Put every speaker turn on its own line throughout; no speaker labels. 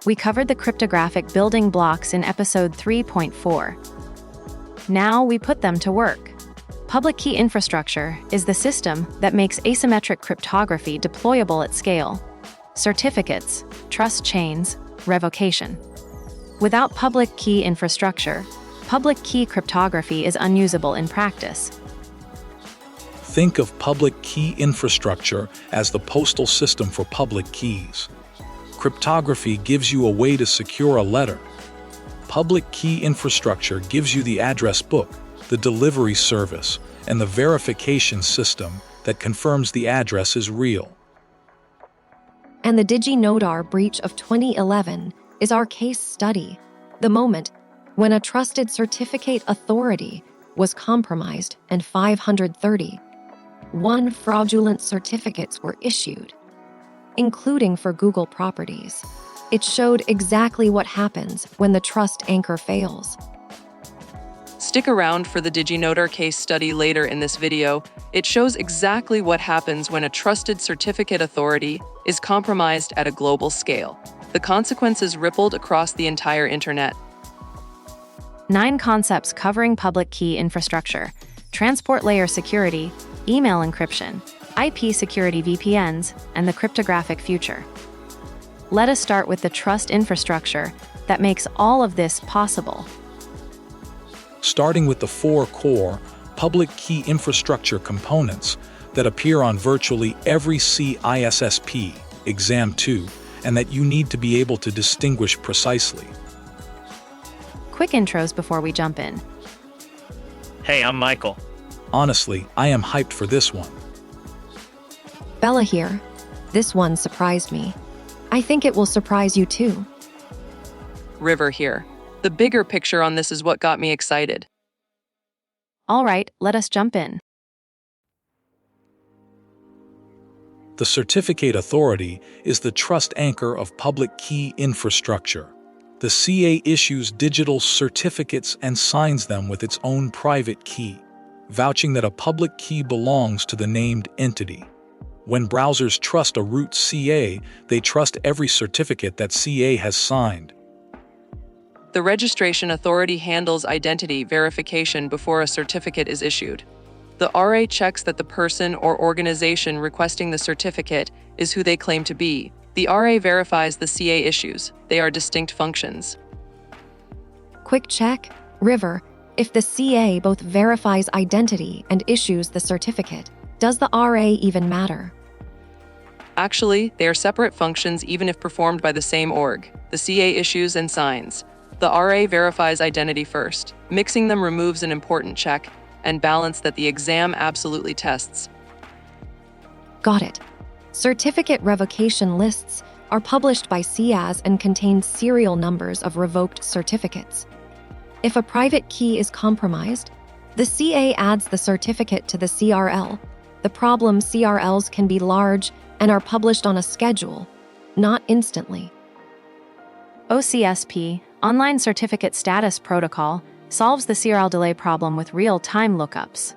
We covered the cryptographic building blocks in episode 3.4. Now we put them to work. Public key infrastructure is the system that makes asymmetric cryptography deployable at scale. Certificates, trust chains, revocation. Without public key infrastructure, public key cryptography is unusable in practice.
Think of public key infrastructure as the postal system for public keys. Cryptography gives you a way to secure a letter. Public key infrastructure gives you the address book, the delivery service, and the verification system that confirms the address is real.
And the DigiNotar breach of 2011 is our case study, the moment when a trusted certificate authority was compromised and 531 fraudulent certificates were issued, including for Google properties. It showed exactly what happens when the trust anchor fails.
Stick around for the DigiNotar case study later in this video. It shows exactly what happens when a trusted certificate authority is compromised at a global scale. The consequences rippled across the entire internet.
9 concepts covering public key infrastructure, transport layer security, email encryption, IP security VPNs, and the cryptographic future. Let us start with the trust infrastructure that makes all of this possible.
Starting with the 4 core public key infrastructure components that appear on virtually every CISSP Exam 2 and that you need to be able to distinguish precisely.
Quick intros before we jump in.
Hey, I'm Michael.
Honestly, I am hyped for this one.
Bella here. This one surprised me. I think it will surprise you too.
River here. The bigger picture on this is what got me excited.
All right, let us jump in.
The certificate authority is the trust anchor of public key infrastructure. The CA issues digital certificates and signs them with its own private key, vouching that a public key belongs to the named entity. When browsers trust a root CA, they trust every certificate that CA has signed.
The registration authority handles identity verification before a certificate is issued. The RA checks that the person or organization requesting the certificate is who they claim to be. The RA verifies the CA issues. They are distinct functions.
Quick check, River. If the CA both verifies identity and issues the certificate, does the RA even matter?
Actually, they are separate functions even if performed by the same org. The CA issues and signs. The RA verifies identity first. Mixing them removes an important check and balance that the exam absolutely tests.
Got it. Certificate revocation lists are published by CISSP and contain serial numbers of revoked certificates. If a private key is compromised, the CA adds the certificate to the CRL. The problem: CRLs can be large and are published on a schedule, not instantly.
OCSP, Online Certificate Status Protocol, solves the CRL delay problem with real-time lookups.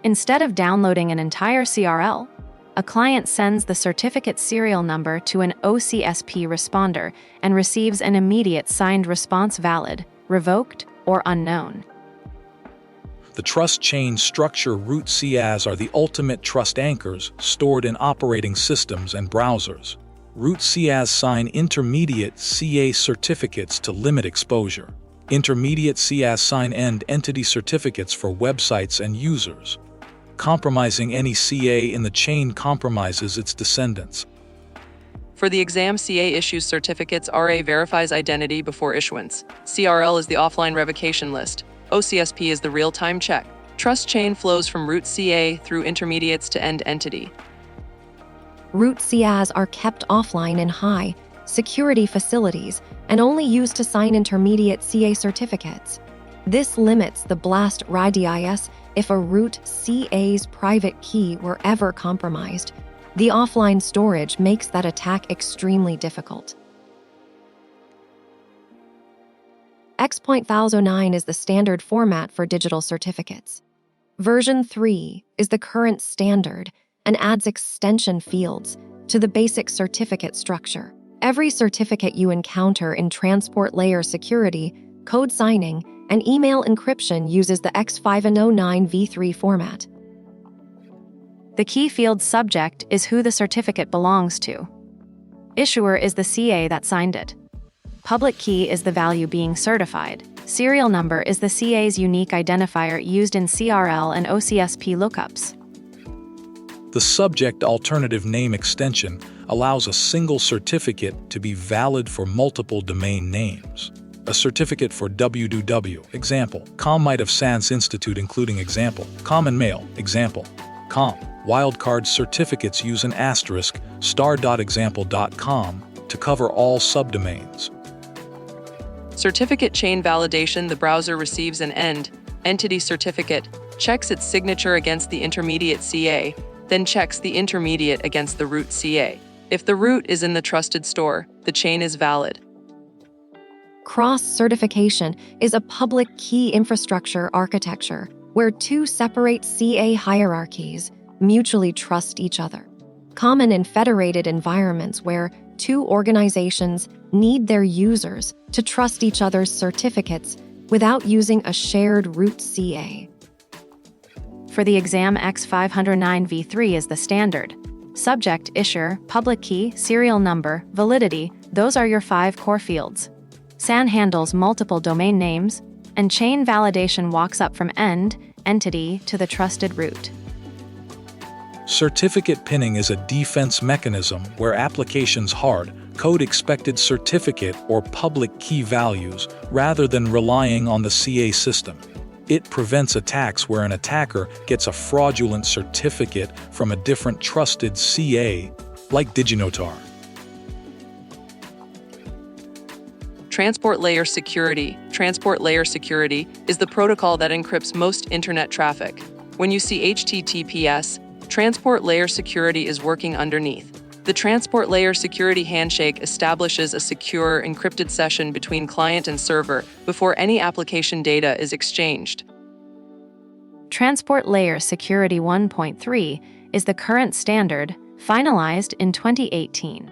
Instead of downloading an entire CRL, a client sends the certificate serial number to an OCSP responder and receives an immediate signed response: valid, revoked, or unknown.
The trust chain structure root CAs are the ultimate trust anchors stored in operating systems and browsers. Root CAs sign intermediate CA certificates to limit exposure. Intermediate CAs sign end entity certificates for websites and users. Compromising any CA in the chain compromises its descendants.
For the exam, CA issues certificates, RA verifies identity before issuance. CRL is the offline revocation list. OCSP is the real-time check. Trust chain flows from root CA through intermediates to end entity.
Root CAs are kept offline in high security facilities and only used to sign intermediate CA certificates. This limits the blast radius if a root CA's private key were ever compromised. The offline storage makes that attack extremely difficult. X.509 is the standard format for digital certificates. Version 3 is the current standard and adds extension fields to the basic certificate structure. Every certificate you encounter in transport layer security, code signing, and email encryption uses the X509v3 format.
The key field subject is who the certificate belongs to. Issuer is the CA that signed it. Public key is the value being certified. Serial number is the CA's unique identifier used in CRL and OCSP lookups.
The subject alternative name extension allows a single certificate to be valid for multiple domain names. A certificate for www, example, com might have Sans Institute including example, common mail, example, com. Wildcard certificates use an asterisk star.example.com to cover all subdomains.
Certificate chain validation: the browser receives an entity certificate, checks its signature against the intermediate CA, then checks the intermediate against the root CA. If the root is in the trusted store, the chain is valid.
Cross-certification is a public key infrastructure architecture where two separate CA hierarchies mutually trust each other. Common in federated environments where two organizations need their users to trust each other's certificates without using a shared root CA.
For the exam, X509v3 is the standard. Subject, issuer, public key, serial number, validity, those are your 5 core fields. SAN handles multiple domain names, and chain validation walks up from entity to the trusted root.
Certificate pinning is a defense mechanism where applications hard-code expected certificate or public key values rather than relying on the CA system. It prevents attacks where an attacker gets a fraudulent certificate from a different trusted CA, like DigiNotar.
Transport layer security. Transport layer security is the protocol that encrypts most internet traffic. When you see HTTPS, transport layer security is working underneath. The transport layer security handshake establishes a secure, encrypted session between client and server before any application data is exchanged.
Transport Layer Security 1.3 is the current standard, finalized in 2018.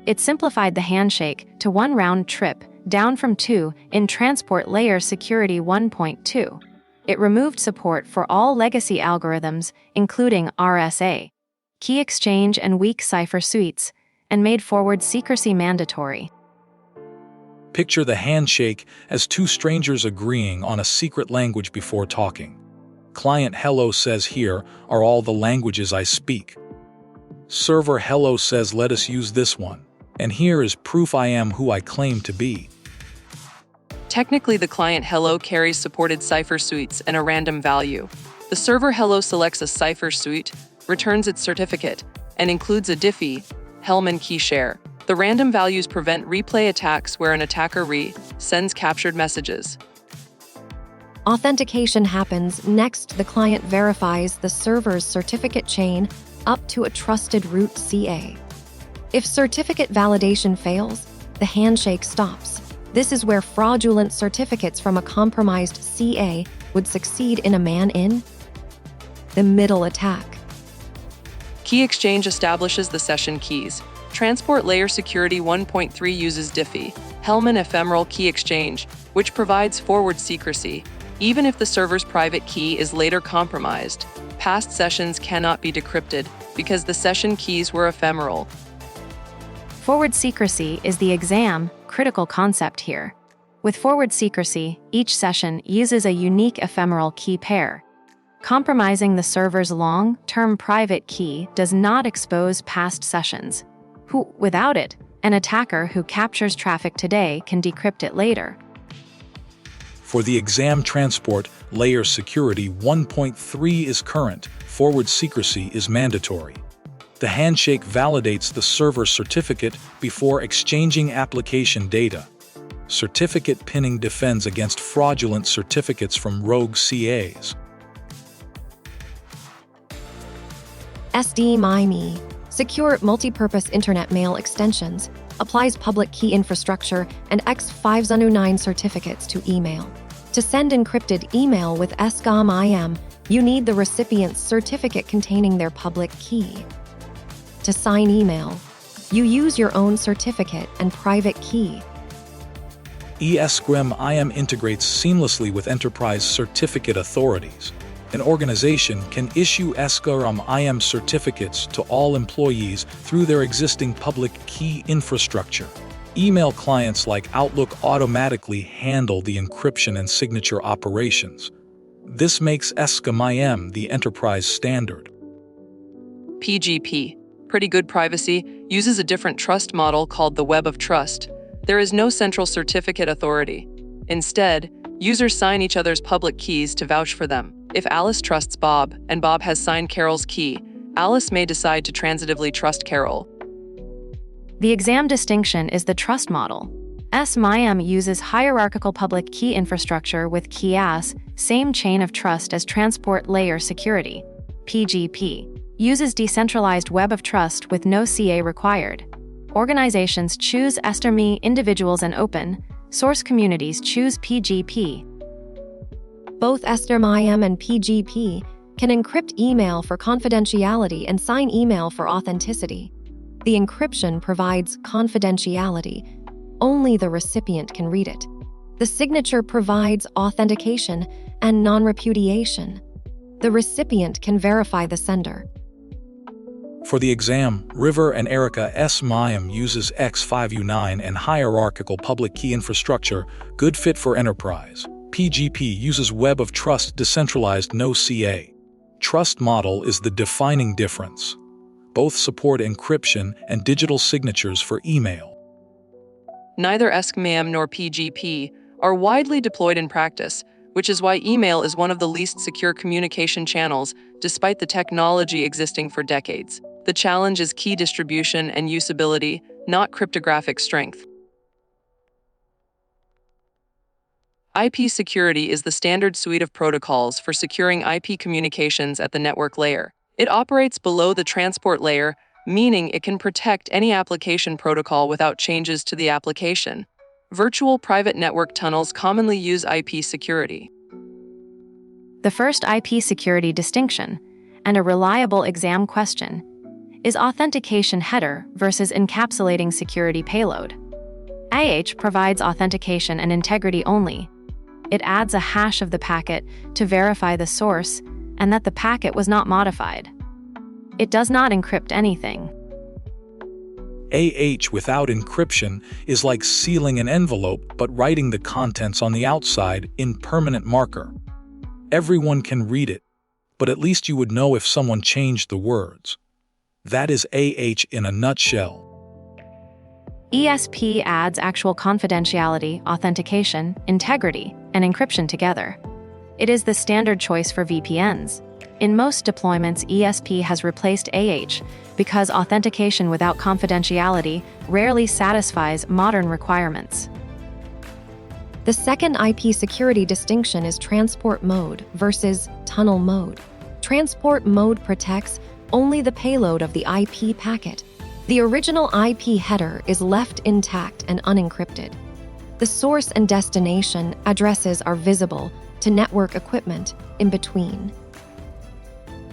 It simplified the handshake to one round trip, down from 2 in Transport Layer Security 1.2. It removed support for all legacy algorithms, including RSA, key exchange and weak cipher suites, and made forward secrecy mandatory.
Picture the handshake as two strangers agreeing on a secret language before talking. Client hello says, here are all the languages I speak. Server hello says, let us use this one. And here is proof I am who I claim to be.
Technically, the client hello carries supported cipher suites and a random value. The server hello selects a cipher suite, returns its certificate, and includes a diffie, Hellman key share. The random values prevent replay attacks where an attacker sends captured messages.
Authentication happens. Next, the client verifies the server's certificate chain up to a trusted root CA. If certificate validation fails, the handshake stops. This is where fraudulent certificates from a compromised CA would succeed in a man-in the middle attack.
Key exchange establishes the session keys. Transport Layer Security 1.3 uses diffie, Hellman ephemeral key exchange, which provides forward secrecy. Even if the server's private key is later compromised, past sessions cannot be decrypted because the session keys were ephemeral.
Forward secrecy is the exam critical concept here. With forward secrecy, each session uses a unique ephemeral key pair. Compromising the server's long-term private key does not expose past sessions. Without it, an attacker who captures traffic today can decrypt it later.
For the exam, Transport Layer Security 1.3 is current, forward secrecy is mandatory. The handshake validates the server certificate before exchanging application data. Certificate pinning defends against fraudulent certificates from rogue CAs.
MIME, Secure Multipurpose Internet Mail Extensions, applies public key infrastructure and X509 certificates to email. To send encrypted email with SGOM-IM, you need the recipient's certificate containing their public key. To sign email, You use your own certificate and private key.
ESGREM IM integrates seamlessly with enterprise certificate authorities. An organization can issue ESGREM IM certificates to all employees through their existing public key infrastructure. Email clients like Outlook automatically handle the encryption and signature operations. This makes ESGREM IM the enterprise standard.
PGP, pretty good privacy, uses a different trust model called the Web of Trust. There is no central certificate authority. Instead, users sign each other's public keys to vouch for them. If Alice trusts Bob and Bob has signed Carol's key, Alice may decide to transitively trust Carol.
The exam distinction is the trust model. MIME uses hierarchical public key infrastructure with KIAS, same chain of trust as transport layer security. PGP uses decentralized web of trust with no CA required. Organizations choose SSL, individuals and open source communities choose PGP.
Both SSL and PGP can encrypt email for confidentiality and sign email for authenticity. The encryption provides confidentiality. Only the recipient can read it. The signature provides authentication and non-repudiation. The recipient can verify the sender.
For the exam, River and Erica MIME uses X5U9 and hierarchical public key infrastructure, good fit for enterprise. PGP uses Web of Trust decentralized no CA. Trust model is the defining difference. Both support encryption and digital signatures for email.
Neither ESGMIM nor PGP are widely deployed in practice, which is why email is one of the least secure communication channels, despite the technology existing for decades. The challenge is key distribution and usability, not cryptographic strength. IP security is the standard suite of protocols for securing IP communications at the network layer. It operates below the transport layer, meaning it can protect any application protocol without changes to the application. Virtual private network tunnels commonly use IP security.
The first IP security distinction, and a reliable exam question, is authentication header versus encapsulating security payload. IH provides authentication and integrity only. It adds a hash of the packet to verify the source and that the packet was not modified. It does not encrypt anything.
AH without encryption is like sealing an envelope but writing the contents on the outside in permanent marker. Everyone can read it, but at least you would know if someone changed the words. That is AH in a nutshell.
ESP adds actual confidentiality, authentication, integrity, and encryption together. It is the standard choice for VPNs. In most deployments, ESP has replaced AH because authentication without confidentiality rarely satisfies modern requirements.
The second IP security distinction is transport mode versus tunnel mode. Transport mode protects only the payload of the IP packet. The original IP header is left intact and unencrypted. The source and destination addresses are visible to network equipment in between.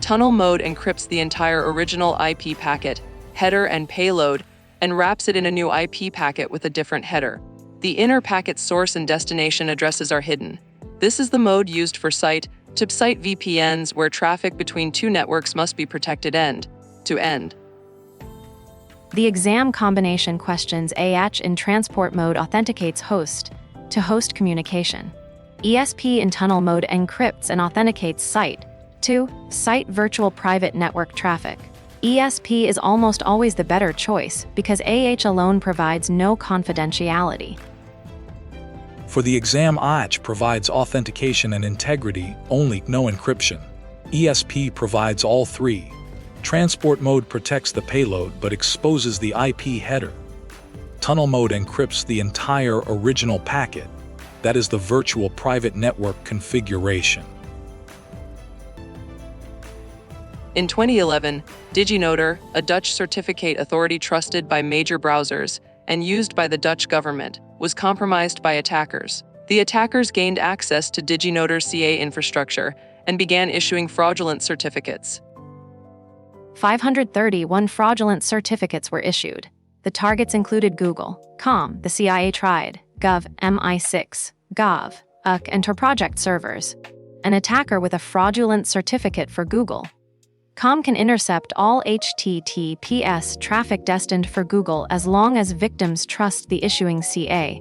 Tunnel mode encrypts the entire original IP packet, header and payload, and wraps it in a new IP packet with a different header. The inner packet source and destination addresses are hidden. This is the mode used for site-to-site VPNs where traffic between two networks must be protected end-to-end.
The exam combination questions AH in transport mode authenticates host-to-host communication. ESP in tunnel mode encrypts and authenticates site-to-site virtual private network traffic. ESP is almost always the better choice because AH alone provides no confidentiality.
For the exam, IH provides authentication and integrity, only no encryption. ESP provides all three. Transport mode protects the payload but exposes the IP header. Tunnel mode encrypts the entire original packet. That is the virtual private network configuration.
In 2011, DigiNotar, a Dutch certificate authority trusted by major browsers and used by the Dutch government, was compromised by attackers. The attackers gained access to DigiNotar's CA infrastructure and began issuing fraudulent certificates.
531 fraudulent certificates were issued. The targets included Google, the CIA tried, Gov, MI6, Gov, UC, and Tor project servers. An attacker with a fraudulent certificate for Google. can intercept all HTTPS traffic destined for Google as long as victims trust the issuing CA.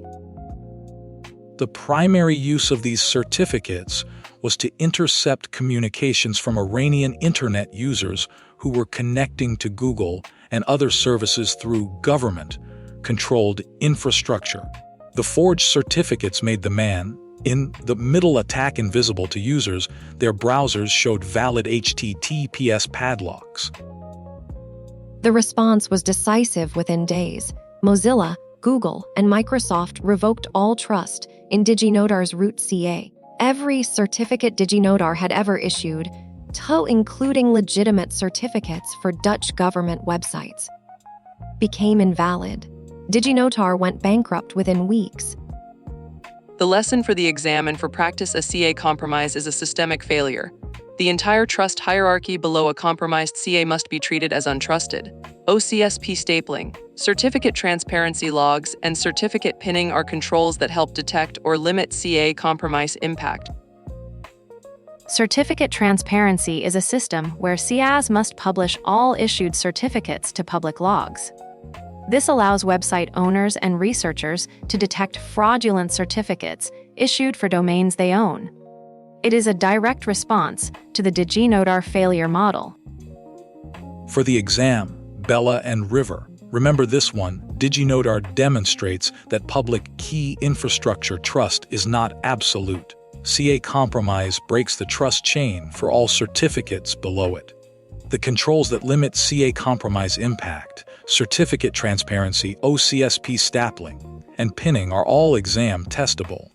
The primary use of these certificates was to intercept communications from Iranian internet users who were connecting to Google and other services through government-controlled infrastructure. The forged certificates made the man-in-the-middle attack invisible to users. Their browsers showed valid HTTPS padlocks.
The response was decisive within days. Mozilla, Google, and Microsoft revoked all trust in DigiNotar's root CA. Every certificate DigiNotar had ever issued, including legitimate certificates for Dutch government websites, became invalid. DigiNotar went bankrupt within weeks.
The lesson for the exam and for practice: a CA compromise is a systemic failure. The entire trust hierarchy below a compromised CA must be treated as untrusted. OCSP stapling, certificate transparency logs, and certificate pinning are controls that help detect or limit CA compromise impact.
Certificate transparency is a system where CIS must publish all issued certificates to public logs. This allows website owners and researchers to detect fraudulent certificates issued for domains they own. It is a direct response to the DigiNotar failure model.
For the exam, Bella and River. Remember this one: DigiNotar demonstrates that public key infrastructure trust is not absolute. CA compromise breaks the trust chain for all certificates below it. The controls that limit CA compromise impact, certificate transparency, OCSP stapling, and pinning are all exam testable.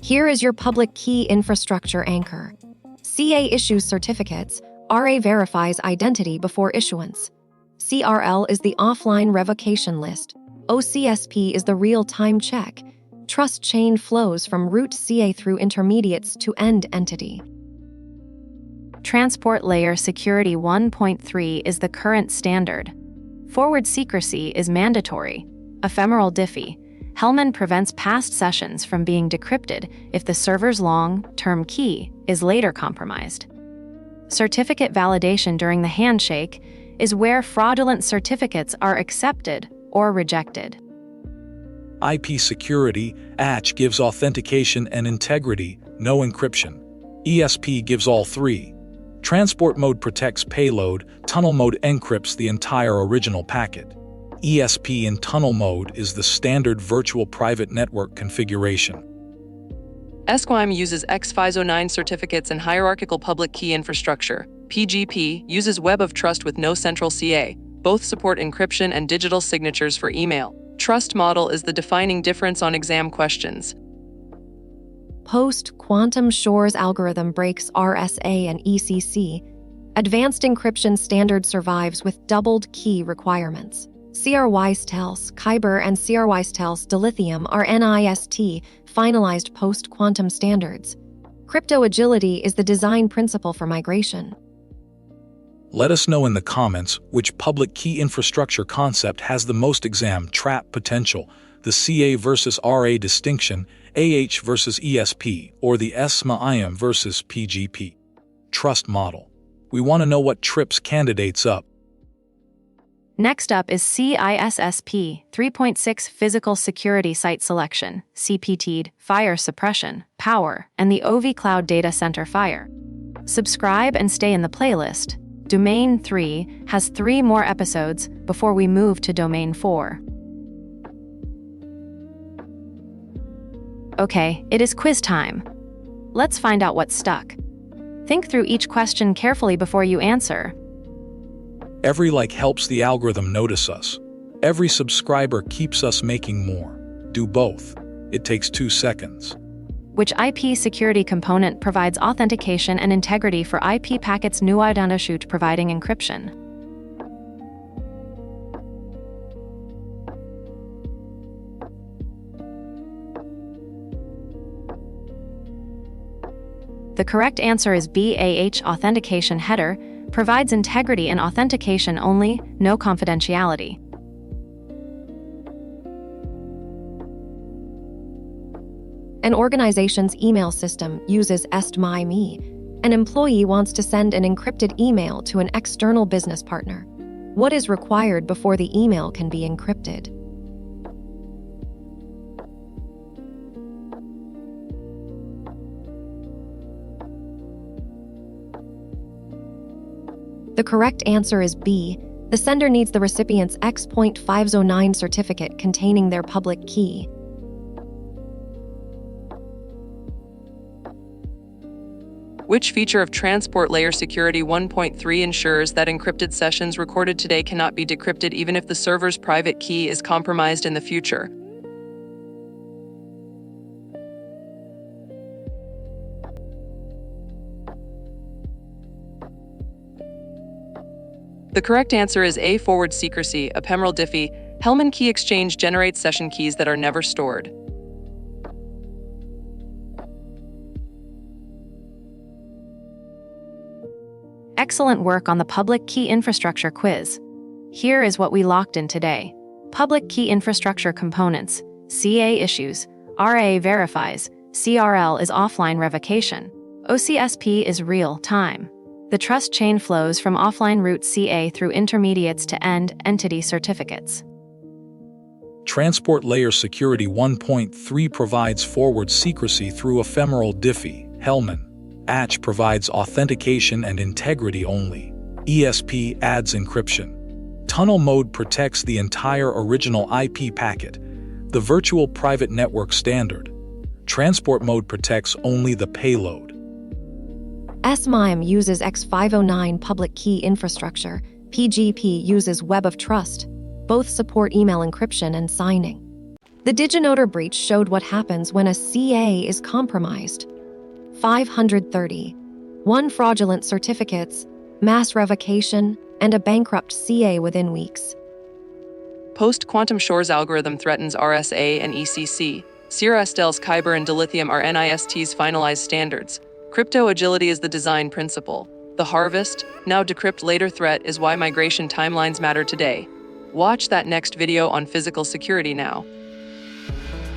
Here is your public key infrastructure anchor. CA issues certificates. RA verifies identity before issuance. CRL is the offline revocation list. OCSP is the real-time check. Trust chain flows from root CA through intermediates to end entity.
Transport Layer Security 1.3 is the current standard. Forward secrecy is mandatory. Ephemeral Diffie. Hellman prevents past sessions from being decrypted if the server's long-term key is later compromised. Certificate validation during the handshake is where fraudulent certificates are accepted or rejected.
IP security, ACH gives authentication and integrity, no encryption. ESP gives all three. Transport mode protects payload, tunnel mode encrypts the entire original packet. ESP in tunnel mode is the standard virtual private network configuration.
SQIME uses X509 certificates and hierarchical public key infrastructure. PGP uses Web of Trust with no central CA. Both support encryption and digital signatures for email. Trust model is the defining difference on exam questions.
Post-quantum Shor's algorithm breaks RSA and ECC. Advanced encryption standard survives with doubled key requirements. CR-Wistel's, Kyber and CR-Wistel's dilithium are NIST finalized post-quantum standards. Crypto agility is the design principle for migration.
Let us know in the comments which public key infrastructure concept has the most exam trap potential: the CA versus RA distinction, AH versus ESP, or the MIME versus PGP. Trust model. We want to know what trips candidates up.
Next up is CISSP 3.6 Physical Security Site Selection, CPT'd, Fire Suppression, Power, and the OV Cloud Data Center Fire. Subscribe and stay in the playlist. Domain 3 has 3 more episodes before we move to Domain 4. Okay, it is quiz time. Let's find out what's stuck. Think through each question carefully before you answer.
Every like helps the algorithm notice us. Every subscriber keeps us making more. Do both. It takes 2 seconds.
Which IP security component provides authentication and integrity for IP packets new identity providing encryption? The correct answer is BAH authentication header, provides integrity and authentication only, no confidentiality.
An organization's email system uses MIME. An employee wants to send an encrypted email to an external business partner. What is required before the email can be encrypted? The correct answer is B. The sender needs the recipient's X.509 certificate containing their public key.
Which feature of Transport Layer Security 1.3 ensures that encrypted sessions recorded today cannot be decrypted even if the server's private key is compromised in the future? The correct answer is A. Forward secrecy, ephemeral diffie. Hellman Key Exchange generates session keys that are never stored.
Excellent work on the Public Key Infrastructure quiz. Here is what we locked in today. Public Key Infrastructure Components. CA issues. RA verifies. CRL is offline revocation. OCSP is real-time. The trust chain flows from offline route CA through intermediates to end entity certificates.
Transport Layer Security 1.3 provides forward secrecy through ephemeral diffie. Hellman. ACH provides authentication and integrity only. ESP adds encryption. Tunnel mode protects the entire original IP packet, the virtual private network standard. Transport mode protects only the payload.
MIME uses X509 public key infrastructure. PGP uses Web of Trust. Both support email encryption and signing. The DigiNotar breach showed what happens when a CA is compromised. 530. 1 fraudulent certificates, mass revocation, and a bankrupt CA within weeks.
Post-quantum Shor's algorithm threatens RSA and ECC. Sierra Estelle's Kyber and Dilithium are NIST's finalized standards. Crypto agility is the design principle. The harvest, now decrypt later threat is why migration timelines matter today. Watch that next video on physical security now.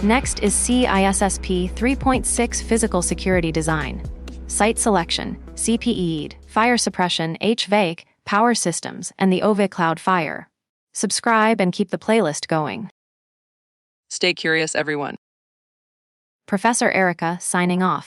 Next is CISSP 3.6 Physical Security Design. Site selection, CPE'd, fire suppression, HVAC, power systems, and the OV Cloud Fire. Subscribe and keep the playlist going.
Stay curious, everyone.
Professor Erica signing off.